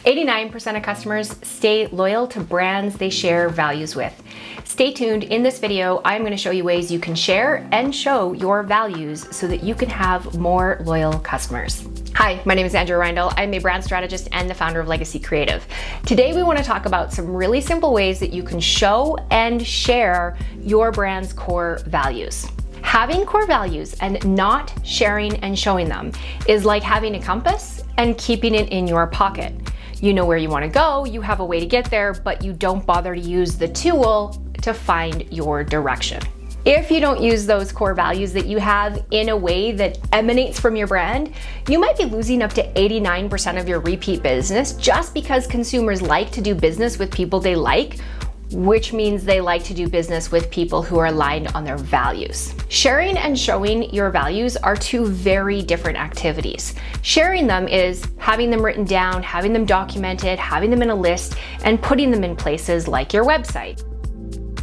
89% of customers stay loyal to brands they share values with. Stay tuned. In this video, I'm going to show you ways you can share and show your values so that you can have more loyal customers. Hi, my name is Andrea Reindl. I'm a brand strategist and the founder of Legacy Creative. Today, we want to talk about some really simple ways that you can show and share your brand's core values. Having core values and not sharing and showing them is like having a compass and keeping it in your pocket. You know where you want to go, you have a way to get there, but you don't bother to use the tool to find your direction. If you don't use those core values that you have in a way that emanates from your brand, you might be losing up to 89% of your repeat business just because consumers like to do business with people they like, which means they like to do business with people who are aligned on their values. Sharing and showing your values are two very different activities. Sharing them is having them written down, having them documented, having them in a list, and putting them in places like your website.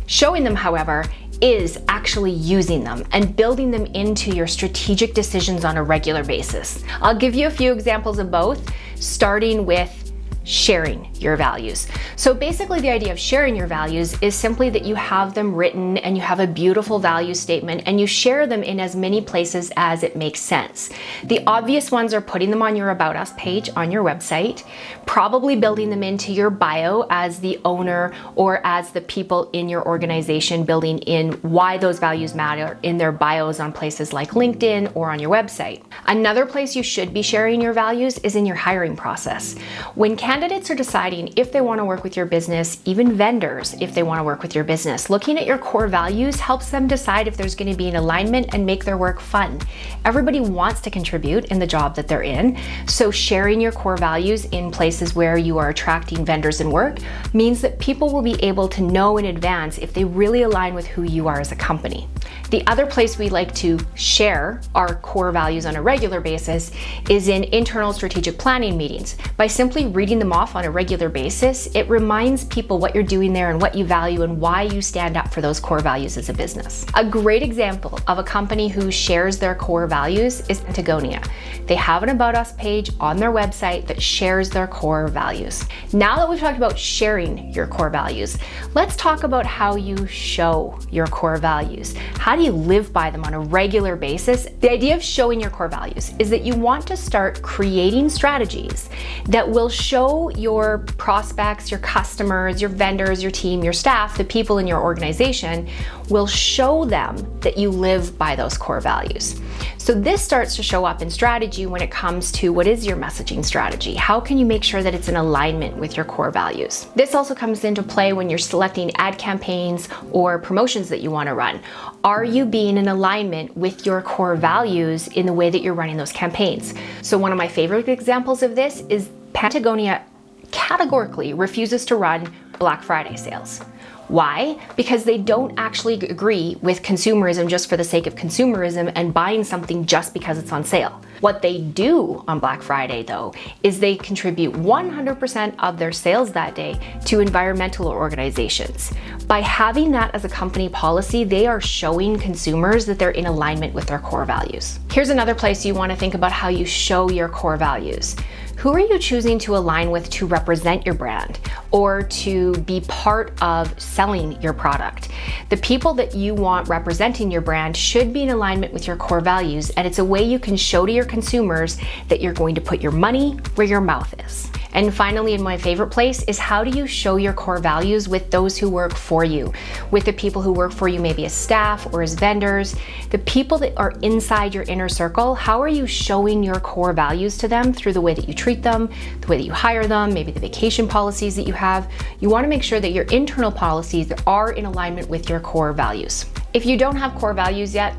Showing them, however, is actually using them and building them into your strategic decisions on a regular basis. I'll give you a few examples of both, starting with sharing your values. So basically the idea of sharing your values is simply that you have them written and you have a beautiful value statement and you share them in as many places as it makes sense. The obvious ones are putting them on your About Us page on your website, probably building them into your bio as the owner or as the people in your organization, building in why those values matter in their bios on places like LinkedIn or on your website. Another place you should be sharing your values is in your hiring process. When candidates are deciding if they want to work with your business, even vendors if they want to work with your business, looking at your core values helps them decide if there's going to be an alignment and make their work fun. Everybody wants to contribute in the job that they're in, so sharing your core values in places where you are attracting vendors and work means that people will be able to know in advance if they really align with who you are as a company. The other place we like to share our core values on a regular basis is in internal strategic planning meetings. By simply reading them off on a regular basis, it reminds people what you're doing there and what you value and why you stand up for those core values as a business. A great example of a company who shares their core values is Patagonia. They have an About Us page on their website that shares their core values. Now that we've talked about sharing your core values, let's talk about how you show your core values. How do you live by them on a regular basis? The idea of showing your core values is that you want to start creating strategies that will show your prospects, your customers, your vendors, your team, your staff, the people in your organization, will show them that you live by those core values. So this starts to show up in strategy when it comes to what is your messaging strategy? How can you make sure that it's in alignment with your core values? This also comes into play when you're selecting ad campaigns or promotions that you want to run. Are you being in alignment with your core values in the way that you're running those campaigns? So one of my favorite examples of this is Patagonia categorically refuses to run Black Friday sales. Why? Because they don't actually agree with consumerism just for the sake of consumerism and buying something just because it's on sale. What they do on Black Friday, though, is they contribute 100% of their sales that day to environmental organizations. By having that as a company policy, they are showing consumers that they're in alignment with their core values. Here's another place you want to think about how you show your core values. Who are you choosing to align with to represent your brand or to be part of selling your product? The people that you want representing your brand should be in alignment with your core values, and it's a way you can show to your consumers that you're going to put your money where your mouth is. And finally, in my favorite place is how do you show your core values with those who work for you, with the people who work for you, maybe as staff or as vendors, the people that are inside your inner circle. How are you showing your core values to them through the way that you treat them, the way that you hire them, maybe the vacation policies that you have? You want to make sure that your internal policies are in alignment with your core values. If you don't have core values yet,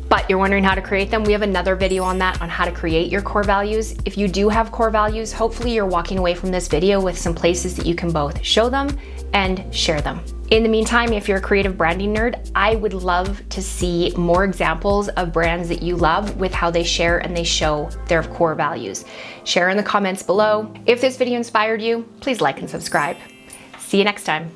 but you're wondering how to create them, we have another video on that, on how to create your core values. If you do have core values, hopefully you're walking away from this video with some places that you can both show them and share them. In the meantime, if you're a creative branding nerd, I would love to see more examples of brands that you love with how they share and they show their core values. Share in the comments below. If this video inspired you, please like and subscribe. See you next time.